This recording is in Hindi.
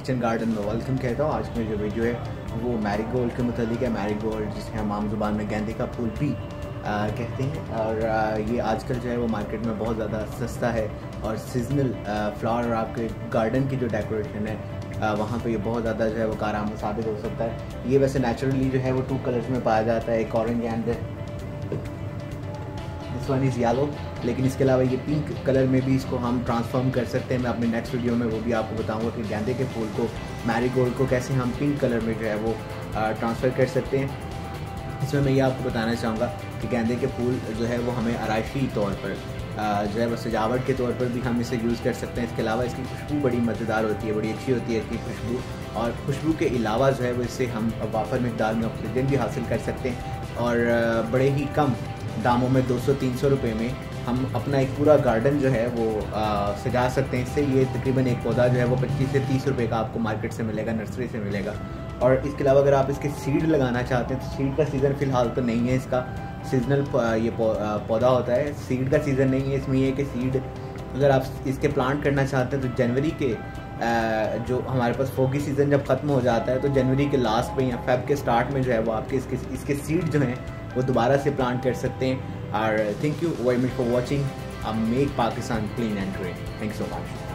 किचन गार्डन में वेलकम कहता हूँ। आज की जो वीडियो है वो मैरीगोल्ड के मुतालिक है। मैरीगोल्ड जिसे हम आम ज़ुबान में गेंदे का फूल भी कहते हैं, और ये आजकल जो है वो मार्केट में बहुत ज़्यादा सस्ता है और सीजनल फ्लावर और आपके गार्डन की जो डेकोरेशन है वहाँ पे ये बहुत ज़्यादा जो है वो कारआमद साबित हो सकता है। ये वैसे नेचुरली जो है वो 2 कलर्स में पाया जाता है, एक orange and this one is yellow, लेकिन इसके अलावा ये पिंक कलर में भी इसको हम ट्रांसफॉर्म कर सकते हैं। मैं अपने नेक्स्ट वीडियो में वो भी आपको बताऊंगा कि गेंदे के फूल को, मैरीगोल्ड को कैसे हम पिंक कलर में जो है वो ट्रांसफ़र कर सकते हैं। इसमें मैं ये आपको बताना चाहूँगा कि गेंदे के फूल जो है वो हमें आराइशी तौर पर जो है वो सजावट के तौर पर भी हम इसे यूज़ कर सकते हैं। इसके अलावा इसकी खुशबू बड़ी मज़ेदार होती है, बड़ी अच्छी होती है इसकी खुशबू, और खुशबू के अलावा जो है वो इससे हम वाफर मकदार में ऑक्सीजन भी हासिल कर सकते हैं और बड़े ही कम दामों में 200-300 रुपये में हम अपना एक पूरा गार्डन जो है वो सजा सकते हैं। इससे ये तकरीबन एक पौधा जो है वो 25 से 30 रुपये का आपको मार्केट से मिलेगा, नर्सरी से मिलेगा। और इसके अलावा अगर आप इसके सीड लगाना चाहते हैं तो सीड का सीज़न फ़िलहाल तो नहीं है, इसका सीजनल ये पौधा होता है, सीड का सीज़न नहीं है। इसमें ये कि सीड अगर आप इसके प्लांट करना चाहते हैं तो जनवरी के जो हमारे पास फोगी सीज़न जब ख़त्म हो जाता है तो जनवरी के लास्ट में या फेब के स्टार्ट में जो है वो आपके इसके सीड जो हैं वो दोबारा से प्लांट कर सकते हैं। और thank you very much for watching make Pakistan clean and green. Thank you so much.